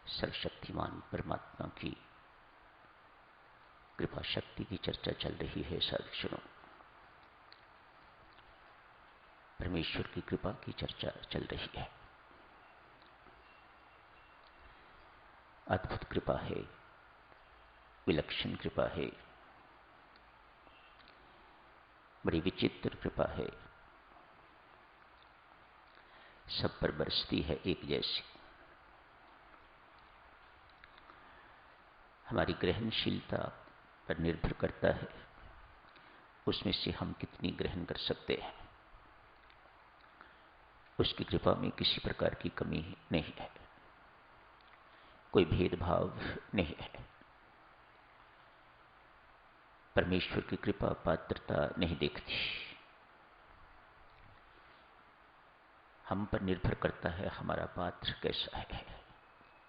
सर्वशक्तिमान परमात्मा की कृपा शक्ति की चर्चा चल रही है। साधुजनों, परमेश्वर की कृपा की चर्चा चल रही है। अद्भुत कृपा है, विलक्षण कृपा है, बड़ी विचित्र कृपा है, सब पर बरसती है एक जैसी। हमारी ग्रहणशीलता पर निर्भर करता है उसमें से हम कितनी ग्रहण कर सकते हैं। उसकी कृपा में किसी प्रकार की कमी नहीं है, कोई भेदभाव नहीं है। परमेश्वर की कृपा पात्रता नहीं देखती, हम पर निर्भर करता है हमारा पात्र कैसा है,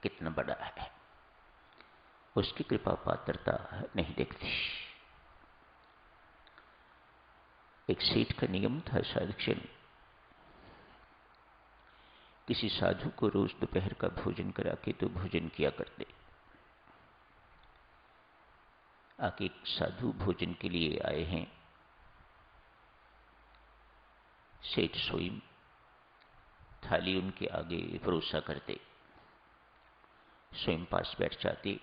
कितना बड़ा है। उसकी कृपा पात्रता नहीं देखती। एक सेठ का नियम था साधुजन, किसी साधु को रोज दोपहर का भोजन करा के तो भोजन किया करते। आके एक साधु भोजन के लिए आए हैं। सेठ स्वयं थाली उनके आगे परोसा करते, स्वयं पास बैठ जाते,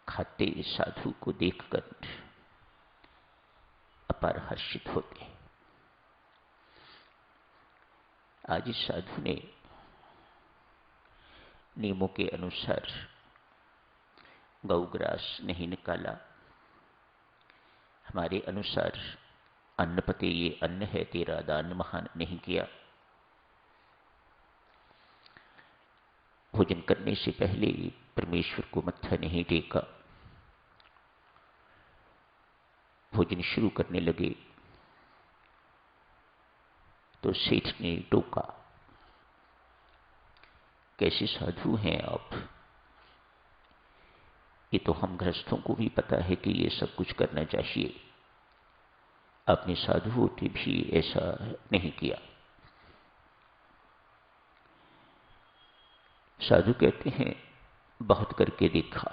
खाते साधु को देखकर अपार हर्षित होते। आज इस साधु ने नियमों के अनुसार गौग्रास नहीं निकाला, हमारे अनुसार अन्न पते ये अन्न है तेरा दान महान नहीं किया। भोजन करने से पहले परमेश्वर को मत्था नहीं टेका। भोजन शुरू करने लगे तो सेठ ने टोका, कैसे साधु हैं आप? ये तो हम गृहस्थों को भी पता है कि ये सब कुछ करना चाहिए, आपने साधु होते भी ऐसा नहीं किया। साधु कहते हैं बहुत करके देखा,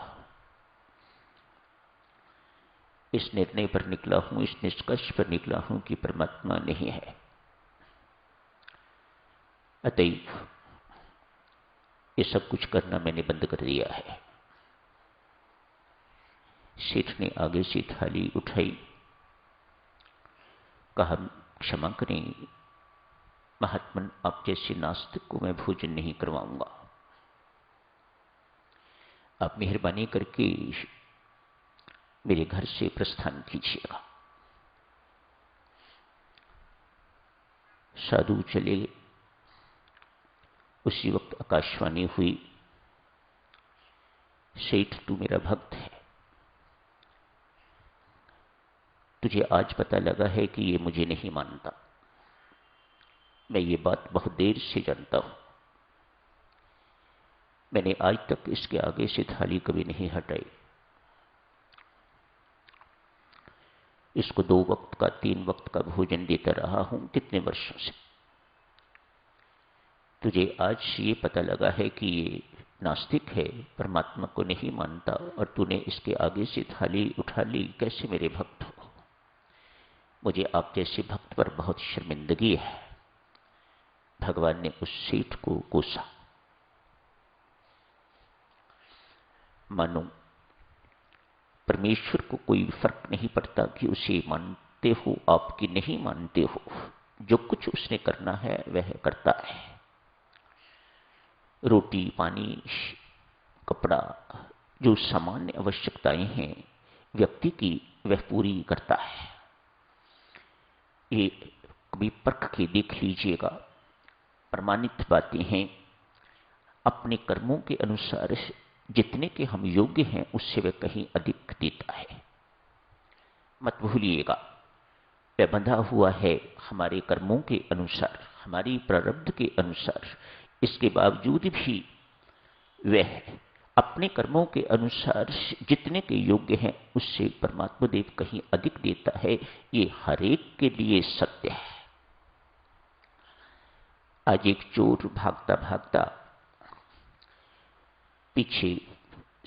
इस निर्णय पर निकला हूं, इस निष्कर्ष पर निकला हूं कि परमात्मा नहीं है। अतएव ये सब कुछ करना मैंने बंद कर दिया है। सेठ ने आगे से थाली उठाई, कहा क्षमा करें महात्मन, आप जैसे नास्तिक को मैं भोजन नहीं करवाऊंगा। आप मेहरबानी करके मेरे घर से प्रस्थान कीजिएगा। साधु चले। उसी वक्त आकाशवाणी हुई, सेठ तू मेरा भक्त है, तुझे आज पता लगा है कि ये मुझे नहीं मानता। मैं ये बात बहुत देर से जानता हूं, मैंने आज तक इसके आगे से थाली कभी नहीं हटाई। इसको 2 वक्त का 3 वक्त का भोजन देता रहा हूं कितने वर्षों से। तुझे आज ये पता लगा है कि ये नास्तिक है, परमात्मा को नहीं मानता, और तूने इसके आगे से थाली उठा ली, कैसे मेरे भक्त हो? मुझे आप जैसे भक्त पर बहुत शर्मिंदगी है। भगवान ने उस सेठ को कोसा। मानो परमेश्वर को कोई फर्क नहीं पड़ता कि उसे मानते हो आप कि नहीं मानते हो, जो कुछ उसने करना है वह करता है। रोटी पानी कपड़ा, जो सामान्य आवश्यकताएं हैं व्यक्ति की, वह पूरी करता है। ये कभी परख के देख लीजिएगा, प्रमाणित बातें हैं। अपने कर्मों के अनुसार जितने के हम योग्य हैं उससे वह कहीं अधिक देता है। मत भूलिएगा, वह बंधा हुआ है हमारे कर्मों के अनुसार, हमारी प्रारब्ध के अनुसार। इसके बावजूद भी वह अपने कर्मों के अनुसार जितने के योग्य हैं उससे परमात्मा देव कहीं अधिक देता है। ये हरेक के लिए सत्य है। आज एक चोर भागता भागता, पीछे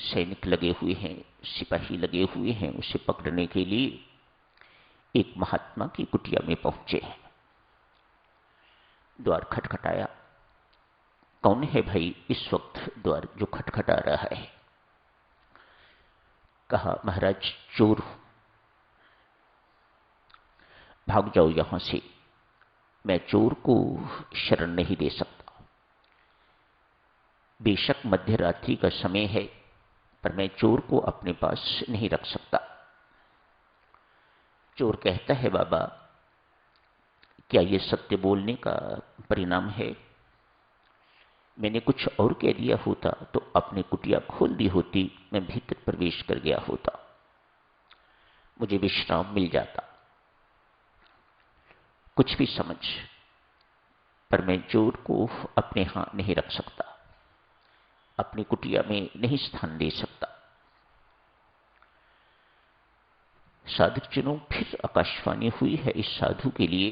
सैनिक लगे हुए हैं, सिपाही लगे हुए हैं, उसे पकड़ने के लिए एक महात्मा की कुटिया में पहुंचे। द्वार खटखटाया। कौन है भाई इस वक्त द्वार जो खटखटा रहा है? कहा, महाराज चोर, भाग जाओ यहां से, मैं चोर को शरण नहीं दे सकता। बेशक मध्य रात्रि का समय है, पर मैं चोर को अपने पास नहीं रख सकता। चोर कहता है, बाबा क्या यह सत्य बोलने का परिणाम है? मैंने कुछ और कह दिया होता तो अपनी कुटिया खोल दी होती, मैं भीतर प्रवेश कर गया होता, मुझे विश्राम मिल जाता। कुछ भी समझ, पर मैं चोर को अपने यहां नहीं रख सकता, अपनी कुटिया में नहीं स्थान दे सकता। साधुजनों, फिर आकाशवाणी हुई है इस साधु के लिए।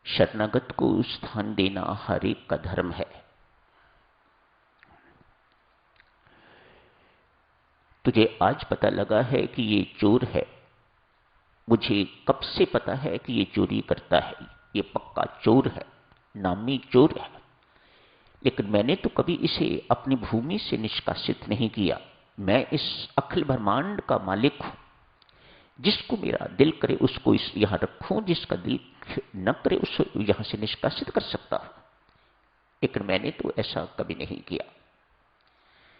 शरणागत को स्थान देना हर एक का धर्म है। तुझे आज पता लगा है कि ये चोर है, मुझे कब से पता है कि ये चोरी करता है, ये पक्का चोर है, नामी चोर है, लेकिन मैंने तो कभी इसे अपनी भूमि से निष्कासित नहीं किया। मैं इस अखिल ब्रह्मांड का मालिक हूं, जिसको मेरा दिल करे उसको यहां रखूं, जिसका दिल न करे उसको यहां से निष्कासित कर सकता हूं, लेकिन मैंने तो ऐसा कभी नहीं किया।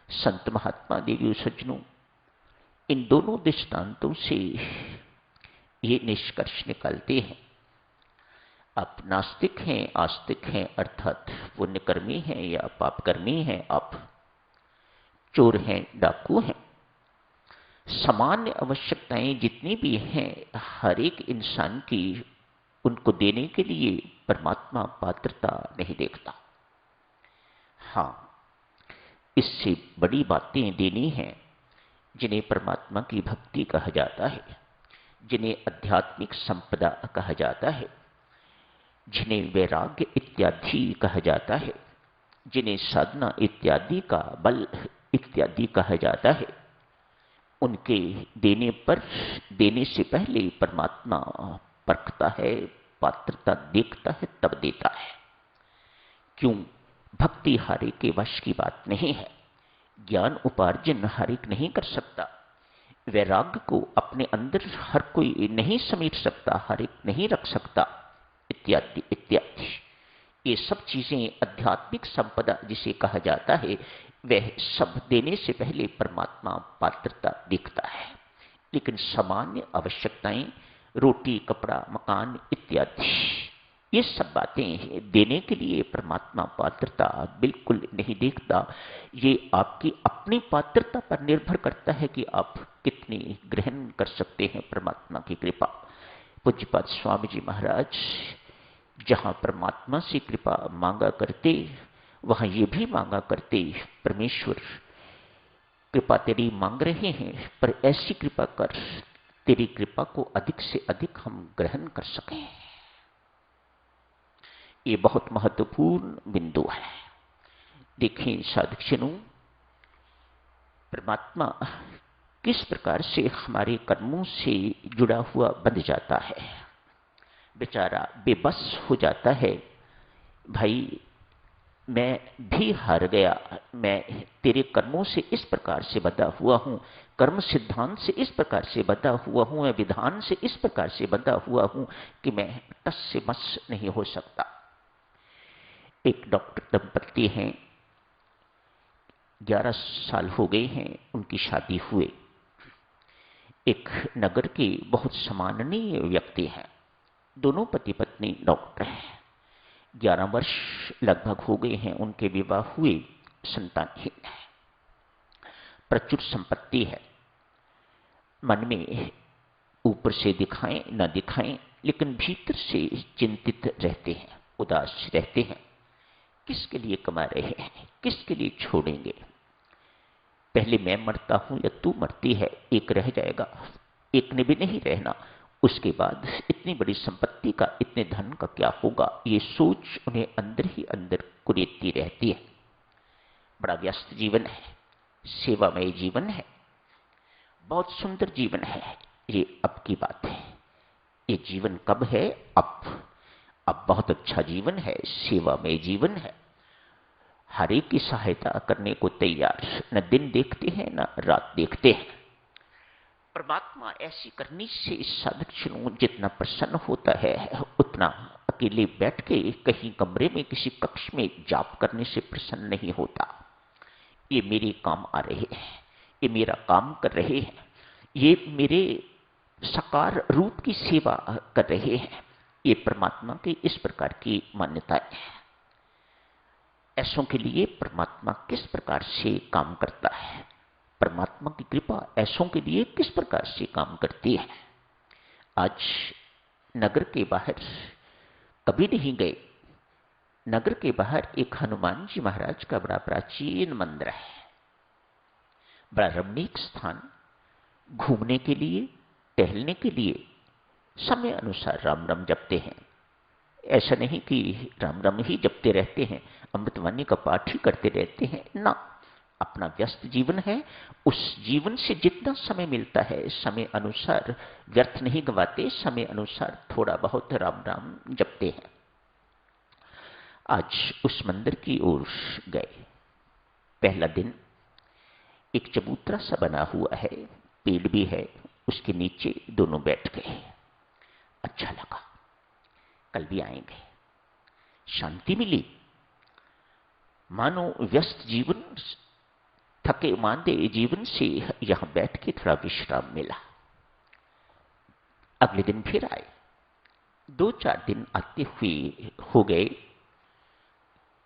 संत महात्मा देवी सज्जनों, इन दोनों दृष्टांतों से ये निष्कर्ष निकालते हैं, आप नास्तिक हैं, आस्तिक हैं, अर्थात पुण्यकर्मी हैं या पापकर्मी हैं, आप चोर हैं, डाकू हैं, सामान्य आवश्यकताएं जितनी भी हैं हर एक इंसान की, उनको देने के लिए परमात्मा पात्रता नहीं देखता। हां, इससे बड़ी बातें देनी हैं जिन्हें परमात्मा की भक्ति कहा जाता है, जिन्हें आध्यात्मिक संपदा कहा जाता है, जिन्हें वैराग्य इत्यादि कहा जाता है, जिन्हें साधना इत्यादि का बल इत्यादि कहा जाता है, उनके देने से पहले परमात्मा परखता है, पात्रता देखता है, तब देता है। क्यों? भक्ति हर एक के वश की बात नहीं है, ज्ञान उपार्जन हर एक नहीं कर सकता, वैराग्य को अपने अंदर हर कोई नहीं समेट सकता, हर एक नहीं रख सकता, इत्यादि इत्यादि। ये सब चीजें आध्यात्मिक संपदा जिसे कहा जाता है, वह सब देने से पहले परमात्मा पात्रता देखता है। लेकिन सामान्य आवश्यकताएं, रोटी, कपड़ा, मकान इत्यादि, ये सब बातें देने के लिए परमात्मा पात्रता बिल्कुल नहीं देखता। ये आपकी अपनी पात्रता पर निर्भर करता है कि आप कितनी ग्रहण कर सकते हैं परमात्मा की कृपा। पूज्यपाद स्वामी जी महाराज जहां परमात्मा से कृपा मांगा करते, वहां ये भी मांगा करते, परमेश्वर कृपा तेरी मांग रहे हैं, पर ऐसी कृपा कर, तेरी कृपा को अधिक से अधिक हम ग्रहण कर सकें। ये बहुत महत्वपूर्ण बिंदु है। देखें साधुजनों, परमात्मा किस प्रकार से हमारे कर्मों से जुड़ा हुआ बंध जाता है, बेचारा बेबस हो जाता है। भाई मैं भी हार गया, मैं तेरे कर्मों से इस प्रकार से बंधा हुआ हूं, कर्म सिद्धांत से इस प्रकार से बंधा हुआ हूं, मैं विधान से इस प्रकार से बंधा हुआ हूं कि मैं टस से मस नहीं हो सकता। एक डॉक्टर दंपत्ति हैं, 11 साल हो गए हैं उनकी शादी हुए। एक नगर के बहुत सम्माननीय व्यक्ति हैं, दोनों पति पत्नी डॉक्टर हैं। 11 वर्ष लगभग हो गए हैं उनके विवाह हुए, संतानहीन है, प्रचुर संपत्ति है। मन में ऊपर से दिखाएं न दिखाएं, लेकिन भीतर से चिंतित रहते हैं, उदास रहते हैं। किसके लिए कमा रहे हैं, किसके लिए छोड़ेंगे? पहले मैं मरता हूं या तू मरती है, एक रह जाएगा, एक ने भी नहीं रहना। उसके बाद इतनी बड़ी संपत्ति का, इतने धन का क्या होगा, ये सोच उन्हें अंदर ही अंदर कुरेदती रहती है। बड़ा व्यस्त जीवन है, सेवामय जीवन है, बहुत सुंदर जीवन है। ये अब की बात है। ये जीवन कब है? अब बहुत अच्छा जीवन है, सेवामय जीवन है। हर एक की सहायता करने को तैयार, न दिन देखते हैं न रात देखते हैं। परमात्मा ऐसी करनी से इस साधक चुनू जितना प्रसन्न होता है, उतना अकेले बैठ के कहीं कमरे में किसी कक्ष में जाप करने से प्रसन्न नहीं होता। ये मेरे काम आ रहे हैं, ये मेरा काम कर रहे हैं, ये मेरे साकार रूप की सेवा कर रहे हैं। ये परमात्मा की इस प्रकार की मान्यताएं हैं। ऐसों के लिए परमात्मा किस प्रकार से काम करता है, परमात्मा की कृपा ऐसों के लिए किस प्रकार से काम करती है। आज नगर के बाहर कभी नहीं गए, नगर के बाहर एक हनुमान जी महाराज का बड़ा प्राचीन मंदिर है, बड़ा रमणीक स्थान, घूमने के लिए, टहलने के लिए समय अनुसार राम राम जपते हैं। ऐसा नहीं कि राम राम ही जपते रहते हैं, अमृतवाणी का पाठ ही करते रहते हैं ना। अपना व्यस्त जीवन है, उस जीवन से जितना समय मिलता है समय अनुसार व्यर्थ नहीं गवाते, समय अनुसार थोड़ा बहुत राम राम जपते हैं। आज उस मंदिर की ओर गए। पहला दिन एक चबूतरा सा बना हुआ है, पेड़ भी है, उसके नीचे दोनों बैठ गए। अच्छा लगा, कल भी आएंगे। शांति मिली, मानो व्यस्त जीवन, थके मांदे जीवन से यहां बैठ के थोड़ा विश्राम मिला। अगले दिन फिर आए। 2-4 दिन आते हुए हो गए।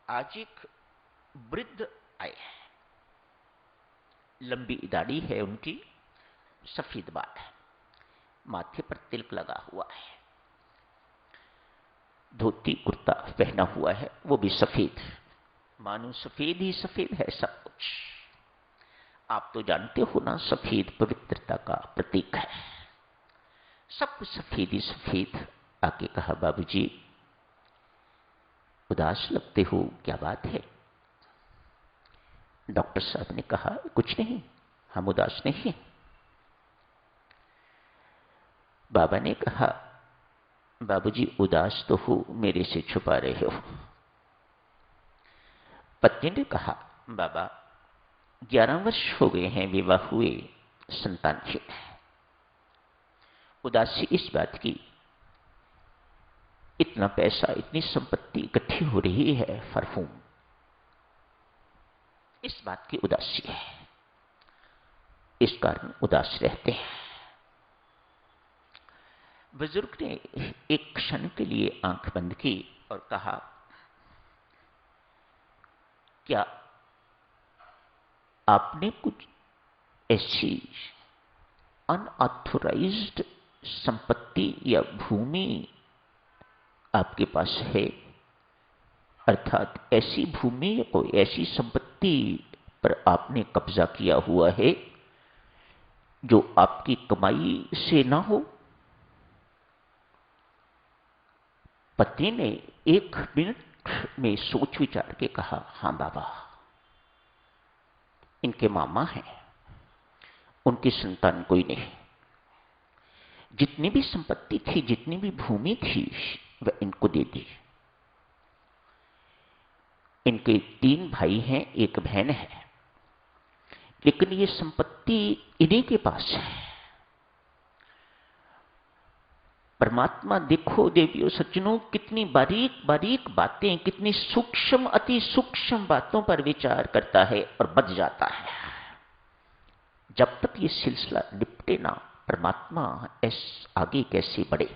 आज एक वृद्ध आए, लंबी दाढ़ी है उनकी, सफेद बाल है, माथे पर तिलक लगा हुआ है, धोती कुर्ता पहना हुआ है, वो भी सफेद, मानो सफेद ही सफेद है सब कुछ। आप तो जानते हो ना, सफेद पवित्रता का प्रतीक है। सब कुछ सफेद ही सफेद। आके कहा, बाबूजी उदास लगते हो, क्या बात है? डॉक्टर साहब ने कहा, कुछ नहीं, हम उदास नहीं हैं। बाबा ने कहा, बाबूजी उदास तो हो, मेरे से छुपा रहे हो। पत्नी ने कहा, बाबा 11 वर्ष हो गए हैं विवाह हुए, संतानहीन है। उदासी इस बात की, इतना पैसा, इतनी संपत्ति इकट्ठी हो रही है, फरफूम, इस बात की उदासी है, इस कारण उदास रहते हैं। बुजुर्ग ने एक क्षण के लिए आंख बंद की और कहा, क्या आपने कुछ ऐसी अनऑथोराइज्ड संपत्ति या भूमि आपके पास है? अर्थात ऐसी भूमि या कोई ऐसी संपत्ति पर आपने कब्जा किया हुआ है जो आपकी कमाई से ना हो? पत्नी ने 1 मिनट में सोच विचार के कहा, हां बाबा, इनके मामा हैं, उनकी संतान कोई नहीं। जितनी भी संपत्ति थी, जितनी भी भूमि थी, वह इनको दे दी। इनके 3 भाई हैं, 1 बहन है, लेकिन ये संपत्ति इन्हीं के पास है। परमात्मा देखो देवियों सज्जनों, कितनी बारीक बारीक बातें, कितनी सूक्ष्म अति सूक्ष्म बातों पर विचार करता है और बच जाता है। जब तक ये सिलसिला निपटे ना, परमात्मा आगे कैसे बढ़े।